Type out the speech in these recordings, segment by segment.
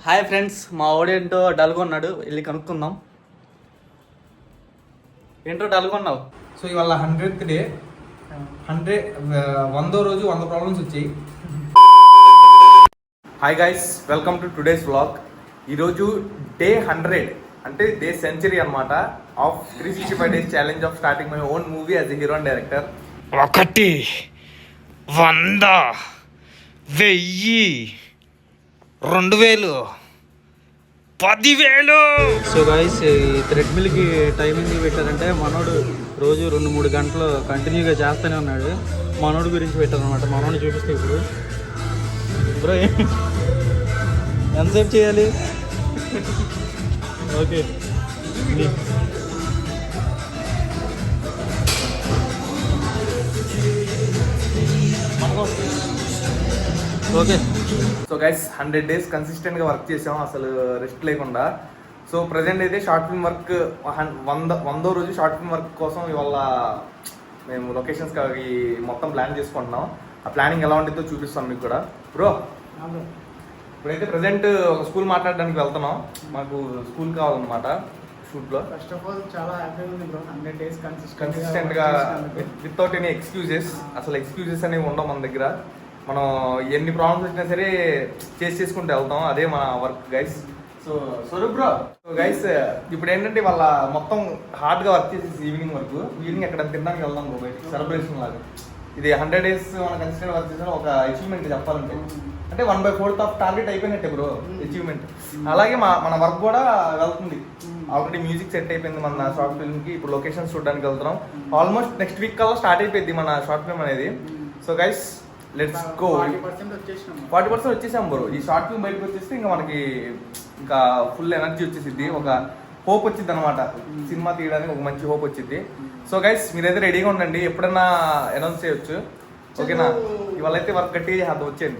Hi friends, మా వాడేంటో డల్గా ఉన్నాడు, వెళ్ళి కనుక్కుందాం. ఏంటో డల్గా ఉన్నావు? సో ఇవాళ 100th డే, 100వ రోజు 100 ప్రాబ్లమ్స్ వచ్చాయి. Hi guys, welcome to today's vlog. ఈరోజు డే 100 అంటే డే సెంచరీ అనమాట of 365 days challenge of starting my own movie as a hero and director. 1 100 1000 2000 10,000. So guys, ఈ థ్రెడ్మిల్కి టైమింగ్ పెట్టారంటే మనోడు రోజు 2-3 గంటలు కంటిన్యూగా చేస్తూనే ఉన్నాడు. మనోడు గురించి పెట్టారనమాట. మనోడిని చూపిస్తే ఇప్పుడు బ్రో ఎంతసేపు చేయాలి? Okay okay. So guys, 100 days కన్సిస్టెంట్గా వర్క్ చేసాం, అసలు రెస్ట్ లేకుండా. సో ప్రజెంట్ అయితే షార్ట్ ఫిల్మ్ వర్క్ 100వ రోజు షార్ట్ ఫిల్మ్ వర్క్ కోసం ఇవాళ మేము లొకేషన్స్ అవి మొత్తం ప్లాన్ చేసుకుంటున్నాం. ఆ ప్లానింగ్ ఎలా ఉంటుందో చూపిస్తాం మీకు కూడా. బ్రో ఇప్పుడైతే ప్రజెంట్ ఒక స్కూల్ మాట్లాడడానికి వెళ్తున్నాం. మాకు స్కూల్ కావాలన్నమాట షూట్లో. ఫస్ట్ ఆఫ్ ఆల్ చాలా హ్యాపీగా ఉంది బ్రో. 100 డేస్ కన్సిస్టెంట్గా వితౌట్ ఎనీ ఎక్స్క్యూజెస్. అసలు ఎక్స్క్యూజెస్ అనేవి ఉండవు మన దగ్గర. మనం ఎన్ని ప్రాబ్లమ్స్ వచ్చినా సరే చేసుకుంటూ వెళ్తాం. అదే మన work guys. So Swaroop bro, so guys ఇప్పుడు ఏంటంటే వాళ్ళ మొత్తం హార్డ్గా వర్క్ చేసేసి ఈవినింగ్ ఎక్కడ తినడానికి వెళ్దాం బ్రో, బయటికి సెలబ్రేషన్ లాగా. ఇది 100 డేస్ మనం కన్సిస్టెంట్ వర్క్ చేసిన ఒక అచీవ్మెంట్ చెప్పాలంటే. అంటే 1/4 ఆఫ్ టార్గెట్ అయిపోయినట్టే బ్రో, అచీవ్మెంట్. అలాగే మన వర్క్ కూడా వెళ్తుంది. ఆల్రెడీ మ్యూజిక్ సెట్ అయిపోయింది మన షార్ట్ ఫిల్మ్కి. ఇప్పుడు లొకేషన్స్ చూడడానికి వెళ్తున్నాం. ఆల్మోస్ట్ నెక్స్ట్ వీక్ కల్లా స్టార్ట్ అయిపోయింది మన షార్ట్ ఫిల్మ్ అనేది. So guys let's go. 40% వచ్చేసాం బ్రో. ఈ షార్ట్ ఫిల్మ్ బయటకు వచ్చేస్తే ఇంకా మనకి ఇంకా ఫుల్ ఎనర్జీ వచ్చేసిద్ది, ఒక హోప్ వచ్చింది అనమాట. సినిమా తీయడానికి ఒక మంచి హోప్ వచ్చింది. సో గైస్ మీరైతే రెడీగా ఉండండి, ఎప్పుడన్నా అనౌన్స్ చేయొచ్చు. ఓకేనా? ఇవాళ అయితే వర్క్ గట్టి అది వచ్చేది.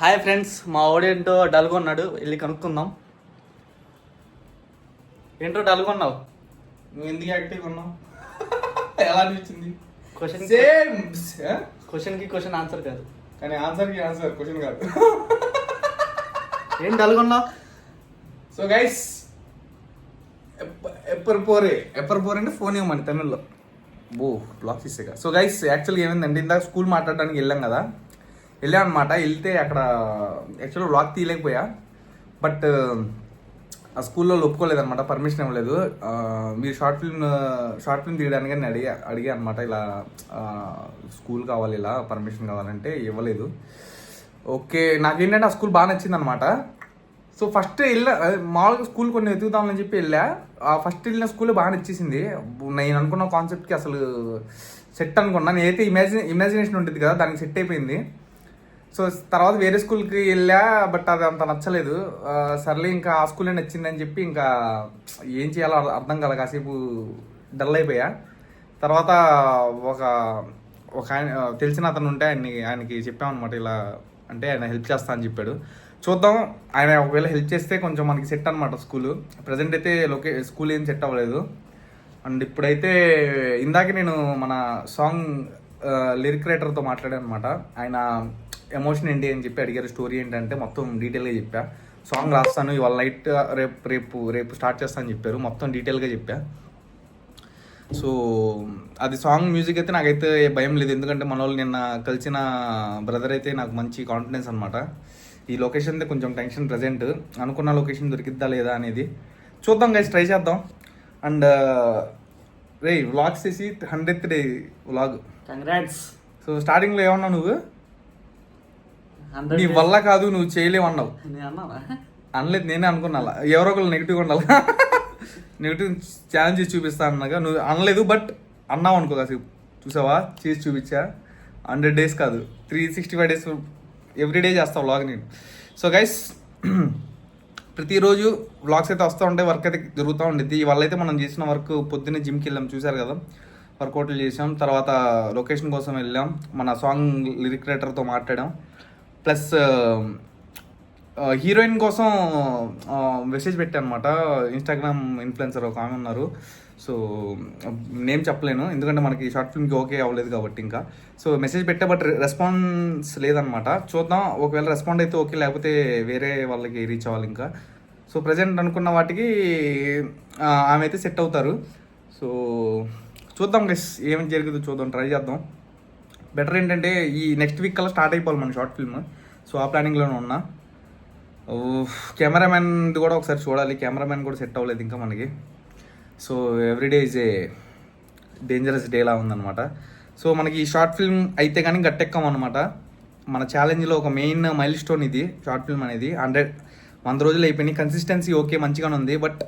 హాయ్ ఫ్రెండ్స్, మా వాడేంటో డల్గా ఉన్నాడు, వెళ్ళి కనుక్కుందాం. ఏంటో డల్గా ఉన్నావు? నువ్వు ఎందుకు యాక్టివ్గా ఉన్నావు? ఎలా అనిపించింది? క్వశ్చన్కి క్వశ్చన్ ఆన్సర్ కాదు, కానీ ఆన్సర్కి ఆన్సర్ క్వశ్చన్ కాదు. ఏం డల్గా ఉన్నావు? సో గైస్ ఎప్పర్ పోరే అంటే ఫోన్ ఇవ్వమని తమిళ్లో బ్లాక్స్ ఇస్తాయి. సో గైస్ యాక్చువల్గా ఏమైందంటే, ఇందాక స్కూల్ మాట్లాడడానికి వెళ్ళాం అనమాట. వెళ్తే అక్కడ యాక్చువల్గా బ్లాక్ తీయలేకపోయా. బట్ ఆ స్కూల్లో ఒప్పుకోలేదన్నమాట, పర్మిషన్ ఇవ్వలేదు. మీరు షార్ట్ ఫిల్మ్ తీయడానికి అని అడిగా అనమాట. ఇలా స్కూల్ కావాలి, ఇలా పర్మిషన్ కావాలంటే ఇవ్వలేదు. ఓకే, నాకేంటంటే ఆ స్కూల్ బాగా నచ్చింది అనమాట. సో ఫస్ట్ మామూలుగా స్కూల్ కొన్ని వెతుకుతామని చెప్పి వెళ్ళా. ఫస్ట్ వెళ్ళిన స్కూల్ బాగా నచ్చేసింది. నేను అనుకున్న కాన్సెప్ట్కి అసలు సెట్ అనుకున్నా. నేనైతే ఇమాజినేషన్ ఉంటుంది కదా, దానికి సెట్ అయిపోయింది. సో తర్వాత వేరే స్కూల్కి వెళ్ళా, బట్ అది అంత నచ్చలేదు. సర్లే ఇంకా ఆ స్కూలే నచ్చిందని చెప్పి ఇంకా ఏం చేయాలో అర్థం కాల, కాసేపు డల్ అయిపోయా. తర్వాత ఒక ఆయన తెలిసిన అతను ఉంటే ఆయనకి చెప్పామన్నమాట. ఇలా అంటే ఆయన హెల్ప్ చేస్తా అని చెప్పాడు. చూద్దాం, ఆయన ఒకవేళ హెల్ప్ చేస్తే కొంచెం మనకి సెట్ అనమాట స్కూల్. ప్రజెంట్ అయితే స్కూల్ ఏం సెట్ అవ్వలేదు. అండ్ ఇప్పుడైతే ఇందాక నేను మన సాంగ్ లిరిక్ రైటర్తో మాట్లాడాను అనమాట. ఆయన ఎమోషన్ ఏంటి అని చెప్పి అడిగారు, స్టోరీ ఏంటంటే మొత్తం డీటెయిల్గా చెప్పా. సాంగ్ రాస్తాను ఇవాళ నైట్, రేపు స్టార్ట్ చేస్తాను అని చెప్పారు. మొత్తం డీటెయిల్గా చెప్పా. సో అది సాంగ్ మ్యూజిక్ అయితే నాకైతే భయం లేదు, ఎందుకంటే మన వాళ్ళు నిన్న కలిసిన బ్రదర్ అయితే నాకు మంచి కాన్ఫిడెన్స్ అనమాట. ఈ లొకేషన్ అయితే కొంచెం టెన్షన్ ప్రజెంట్, అనుకున్న లొకేషన్ దొరికిద్దా లేదా అనేది చూద్దాం గైస్, ట్రై చేద్దాం. అండ్ వ్లాగ్స్ చేసి 100th day vlog. Congrats. So స్టార్టింగ్లో ఏమన్నావు నువ్వు? నీ వల్ల కాదు, నువ్వు చేయలేమన్నావు. అనలేదు, నేనే అనుకున్నా. ఎవరో ఒకళ్ళు నెగిటివ్గా ఉండాలి. నెగిటివ్ ఛాలెంజ్ చేసి చూపిస్తా అన్నాగా, నువ్వు అనలేదు, బట్ అన్నావు అనుకో కాసేపు. చూసావా, చేసి చూపించా. 100 డేస్ కాదు, 365 డేస్ ఎవ్రీడే చేస్తా వ్లాగ్ నేను. సో గైస్ ప్రతిరోజు వ్లాగ్స్ అయితే వస్తూ ఉంటాయి, వర్క్ అయితే జరుగుతూ ఉండేది. ఇవాళ అయితే మనం చేసిన వర్క్ పొద్దున్నే జిమ్కి వెళ్ళాం, చూసారు కదా, వర్కౌట్లు చేసాం. తర్వాత లొకేషన్ కోసం వెళ్ళాం, మన సాంగ్ లిరిక్ రైటర్తో మాట్లాడాం. ప్లస్ హీరోయిన్ కోసం మెసేజ్ పెట్టాను అనమాట. ఇన్స్టాగ్రామ్ ఇన్ఫ్లుయెన్సర్ ఒక ఆమె ఉన్నారు. సో నేమ్ చెప్పలేను ఎందుకంటే మనకి షార్ట్ ఫిల్మ్కి ఓకే అవ్వలేదు కాబట్టి ఇంకా. సో మెసేజ్ పెట్టా బట్ రెస్పాన్స్ లేదనమాట. చూద్దాం, ఒకవేళ రెస్పాండ్ అయితే ఓకే, లేకపోతే వేరే వాళ్ళకి రీచ్ అవ్వాలి ఇంకా. సో ప్రజెంట్ అనుకున్న వాటికి ఆమె అయితే సెట్ అవుతారు. సో చూద్దాం గైస్ ఏమి జరుగుతుందో చూద్దాం, ట్రై చేద్దాం. బెటర్ ఏంటంటే ఈ నెక్స్ట్ వీక్ కల్లా స్టార్ట్ అయిపోవాలి మన షార్ట్ ఫిల్మ్. సో ఆ ప్లానింగ్లోనే ఉన్నా. కెమెరామెన్ది కూడా ఒకసారి చూడాలి, కెమెరామెన్ కూడా సెట్ అవ్వలేదు ఇంకా మనకి. So everyday is a dangerous డేలా ఉందన్నమాట. సో మనకి ఈ షార్ట్ ఫిల్మ్ అయితే కానీ గట్టెక్కాం అనమాట. మన ఛాలెంజ్లో ఒక మెయిన్ మైల్ స్టోన్ ఇది షార్ట్ ఫిల్మ్ అనేది. 100 రోజులు అయిపోయినాయి. కన్సిస్టెన్సీ ఓకే మంచిగానే ఉంది, బట్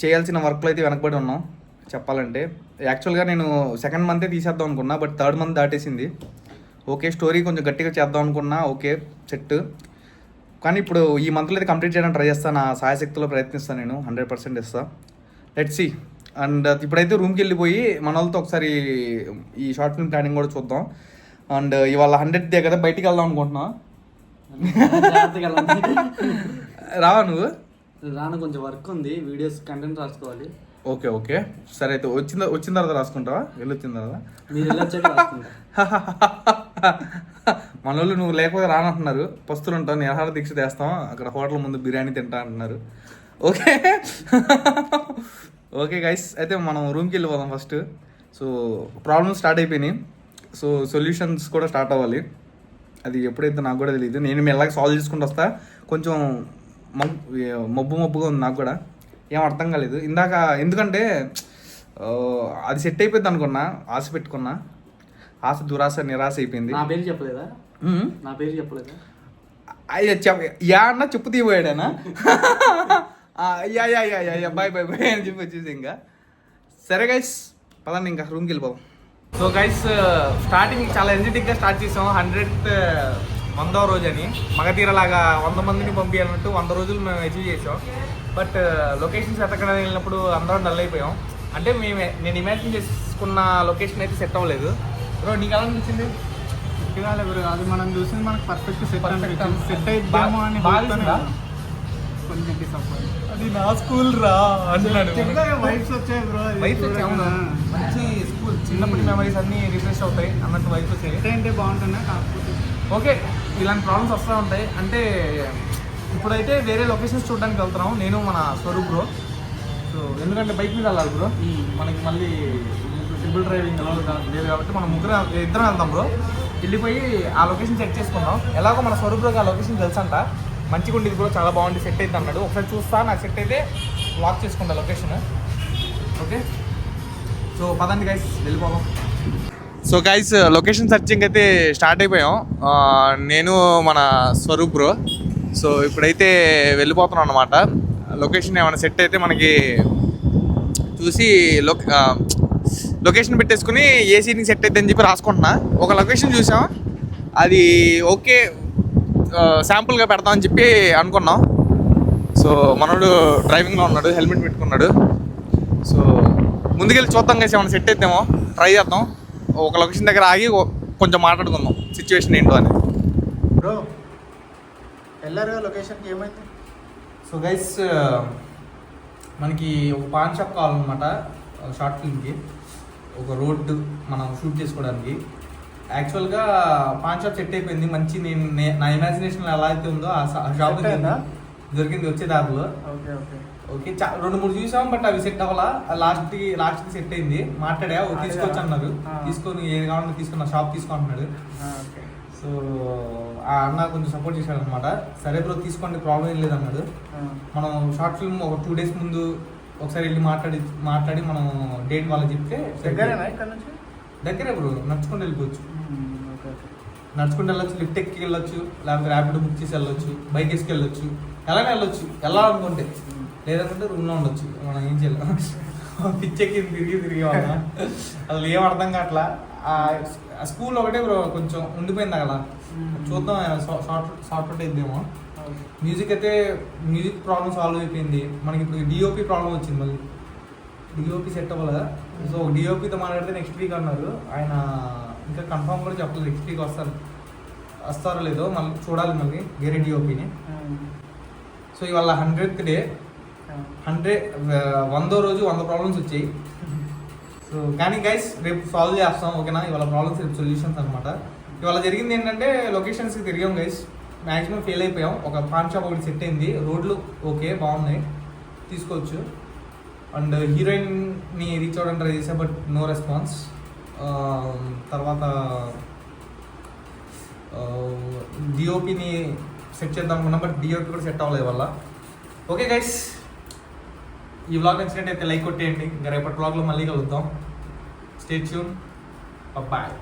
చేయాల్సిన వర్క్లో అయితే వెనకబడి ఉన్నాం చెప్పాలంటే. యాక్చువల్గా నేను సెకండ్ మంతే తీసేద్దాం అనుకున్నా, బట్ థర్డ్ మంత్ దాటేసింది. ఓకే స్టోరీ కొంచెం గట్టిగా చేద్దాం అనుకున్నా, ఓకే సెట్. కానీ ఇప్పుడు ఈ మంత్లో అయితే కంప్లీట్ చేయడానికి ట్రై చేస్తాను, నా సాయశక్తిలో ప్రయత్నిస్తాను, నేను 100% ఇస్తాను. Let's see. అండ్ ఇప్పుడైతే రూమ్కి వెళ్ళిపోయి మన వాళ్ళతో ఒకసారి ఈ షార్ట్ ఫిల్మ్ ప్లానింగ్ కూడా చూద్దాం. అండ్ ఇవాళ 100th కదా, బయటికి వెళ్దాం అనుకుంటున్నా. రావా నువ్వు? రాను, కొంచెం వర్క్ ఉంది, వీడియోస్ కంటెంట్ రాసుకోవాలి. ఓకే ఓకే సరే అయితే వచ్చిన తర్వాత రాసుకుంటావా? వెళ్ళొచ్చిన తర్వాత మీరు వెళ్ళొచ్చాక రాసుకుంటా. మన వాళ్ళు నువ్వు లేకపోతే రానంటున్నారు. పస్తులు ఉంటావు, నిరాహార దీక్ష చేస్తాం, అక్కడ హోటల్ ముందు బిర్యానీ తింటా అంటున్నారు. ఓకే ఓకే గైస్, అయితే మనం రూమ్కి వెళ్ళిపోదాం ఫస్ట్. సో ప్రాబ్లమ్స్ స్టార్ట్ అయిపోయినాయి, సో సొల్యూషన్స్ కూడా స్టార్ట్ అవ్వాలి. అది ఎప్పుడైతే నాకు కూడా తెలియదు, నేను మెల్లగా సాల్వ్ చేసుకుంటూ వస్తా. కొంచెం మబ్బుగా ఉంది నాకు కూడా, ఏం అర్థం కాలేదు ఇందాక. ఎందుకంటే అది సెట్ అయిపోయింది అనుకున్నా, ఆశ పెట్టుకున్నా, ఆశ దురాశ నిరాశ అయిపోయింది. నా పేరు చెప్పలేదా? నా పేరు చెప్పలేదా? యా అన్న చెప్పు తీయబోయాడనా? యా బాయ్ బాయ్ బాయ్ అని చెప్పి వచ్చేసి ఇంకా. సరే గైస్ పదండి ఇంకా రూమ్కి వెళ్ళిపోదాం. సో గైస్ స్టార్టింగ్ చాలా ఎనర్జెటిక్గా స్టార్ట్ చేసాం. 100వ రోజు అని మగతీరలాగా 100 మందిని పంపించాలంటూ 100 రోజులు మేము అచీవ్ చేసాం. బట్ లొకేషన్స్ ఎత్తకడానికి వెళ్ళినప్పుడు అందరం డల్ అయిపోయాం. అంటే నేను ఇమాజిన్ చేసుకున్న లొకేషన్ అయితే సెట్ అవ్వలేదు. బ్రో నీకు ఎలా అనిపించింది? ఇవాళ బ్రో అది మనం చూసింది మనకు పర్ఫెక్ట్ సెట్ అయిద్దామో అని కొంచెం డిసప్పాయింట్. అది నా స్కూల్ రా అంటున్నాడు. వైబ్స్ వచ్చాయి బ్రో, వైబ్స్ వచ్చాయి, మంచి స్కూల్, చిన్నప్పటి మెమరీస్ అన్నీ రిఫ్రెష్ అవుతాయి అన్నట్టు వైబ్స్ వచ్చాయి. అంటే బాగుంటున్నాయి. కాకపోతే ఓకే ఇలాంటి ప్రాబ్లమ్స్ వస్తూ ఉంటాయి. అంటే ఇప్పుడైతే వేరే లొకేషన్స్ చూడడానికి వెళ్తున్నాం నేను మన స్వరూప్ బ్రో. సో ఎందుకంటే బైక్ మీద వెళ్ళాలి బ్రో, మనకి మళ్ళీ ట్రిపుల్ డ్రైవింగ్ లేదు కాబట్టి మనం ఇద్దరం వెళ్తాం బ్రో. వెళ్ళిపోయి ఆ లొకేషన్ చెక్ చేసుకుందాం. ఎలాగో మన స్వరూప్ బ్రోకి ఆ లొకేషన్ తెలుసంట, మంచిగా ఉండేది బ్రో, చాలా బాగుంది, సెట్ అయితే అన్నాడు. ఒకసారి చూస్తా, నాకు సెట్ అయితే లాక్ చేసుకుంటా లొకేషన్. ఓకే సో పదండి గైస్ వెళ్ళిపోదాం. సో గైస్ లొకేషన్ సర్చింగ్ అయితే స్టార్ట్ అయిపోయాం, నేను మన స్వరూప్ బ్రో. సో ఇప్పుడైతే వెళ్ళిపోతున్నాం అనమాట. లొకేషన్ ఏమైనా సెట్ అయితే మనకి చూసి లొకేషన్ పెట్టేసుకుని ఏ సీట్కి సెట్ అయితే అని చెప్పి రాసుకుంటున్నా. ఒక లొకేషన్ చూసాం, అది ఓకే శాంపుల్గా పెడతామని చెప్పి అనుకున్నాం. సో మనోడు డ్రైవింగ్లో ఉన్నాడు, హెల్మెట్ పెట్టుకున్నాడు. సో ముందుకెళ్ళి చూద్దాం కదా, ఏమైనా సెట్ అయితేమో ట్రై చేద్దాం. ఒక లొకేషన్ దగ్గర ఆగి కొంచెం మాట్లాడుకుందాం సిచ్యువేషన్ ఏంటో అని. బ్రో వెళ్ళారు లొకేషన్కి, ఏమైంది? సో గైస్ మనకి ఒక పాన్ షాప్ కావాలన్నమాట షార్ట్ ఫిల్మ్కి, ఒక రోడ్డు మనం షూట్ చేసుకోవడానికి. యాక్చువల్గా పాన్ షాప్ సెట్ అయిపోయింది మంచి, నేను నా ఇమాజినేషన్లో ఎలా అయితే ఉందో ఆ షాప్ దొరికింది వచ్చే దారిలో. ఓకే ఓకే ఓకే 2-3 చూసాం, బట్ అవి సెట్ అవ్వాలా. లాస్ట్కి సెట్ అయింది. మాట్లాడా తీసుకోవచ్చు అన్నారు, తీసుకొని ఏది కావాలన్నా తీసుకున్న షాప్ తీసుకుంటున్నాడు. సో ఆ అన్న కొంచెం సపోర్ట్ చేశాడు అనమాట. సరే బ్రో తీసుకోండి ప్రాబ్లం ఏం లేదన్నాడు. మనం షార్ట్ ఫిల్మ్ ఒక 2 days ముందు ఒకసారి వెళ్ళి మాట్లాడి మనం డేట్ వాళ్ళకి చెప్తే దగ్గరేనా ఇక్కడ నుంచి? దగ్గరే బ్రో, నడుచుకుంటూ వెళ్ళిపోవచ్చు. నడుచుకుంటూ వెళ్ళొచ్చు, లిఫ్ట్ ఎక్కి వెళ్ళొచ్చు, లేకపోతే ర్యాపిడో బుక్ చేసి వెళ్ళొచ్చు, బైక్ వేసుకు వెళ్ళొచ్చు, ఎలానే వెళ్ళొచ్చు వెళ్ళాలనుకుంటే. లేదనుకుంటే రూమ్లో ఉండొచ్చు, మనం ఏం చేయలేం. పిచ్చెక్కి తిరిగి వాళ్ళ అసలు ఏం అర్థం కావట్లా. స్కూల్ ఒకటే బ్రో కొంచెం ఉండిపోయింది అక్కడ, చూద్దాం సార్ట్ అయిద్దేమో. మ్యూజిక్ అయితే మ్యూజిక్ ప్రాబ్లమ్ సాల్వ్ అయిపోయింది. మనకి ఇప్పుడు డిఓపి ప్రాబ్లం వచ్చింది, మళ్ళీ డిఓపి సెట్ అవ్వలేదా. సో డిఓపితో మాట్లాడితే నెక్స్ట్ వీక్ అన్నారు ఆయన, ఇంకా కన్ఫర్మ్ కూడా చెప్పలేదు, నెక్స్ట్ వీక్ వస్తారు. వస్తారో లేదో మళ్ళీ చూడాలి, మళ్ళీ వేరే డిఓపిని. సో ఇవాళ 100th డే, 100వ రోజు 100 ప్రాబ్లమ్స్ వచ్చాయి. సో కానీ గైస్ రేపు సాల్వ్ చేస్తాం, ఓకేనా? ఇవాళ ప్రాబ్లమ్స్ రేపు సొల్యూషన్స్ అనమాట. ఇవాళ జరిగింది ఏంటంటే లొకేషన్స్కి తిరిగాం గైస్, మ్యాక్సిమం ఫెయిల్ అయిపోయాం. ఒక పాన్ షాప్ ఒకటి సెట్ అయింది, రోడ్లు ఓకే బాగున్నాయి, తీసుకోవచ్చు. అండ్ హీరోయిన్ని రీచ్ అవ్వడం ట్రై చేసా, బట్ నో రెస్పాన్స్. తర్వాత డిఓపిని సెట్ చేద్దాం అనుకున్నా, బట్ డిఓపి కూడా సెట్ అవ్వలేదు వల్ల. ఓకే గైస్, ఈ వ్లాగ్ నచ్చినట్టయితే లైక్ కొట్టేయండి. ఇంకా రేపటి వ్లాగ్లో మళ్ళీ కలుద్దాం. Stay tune, bye.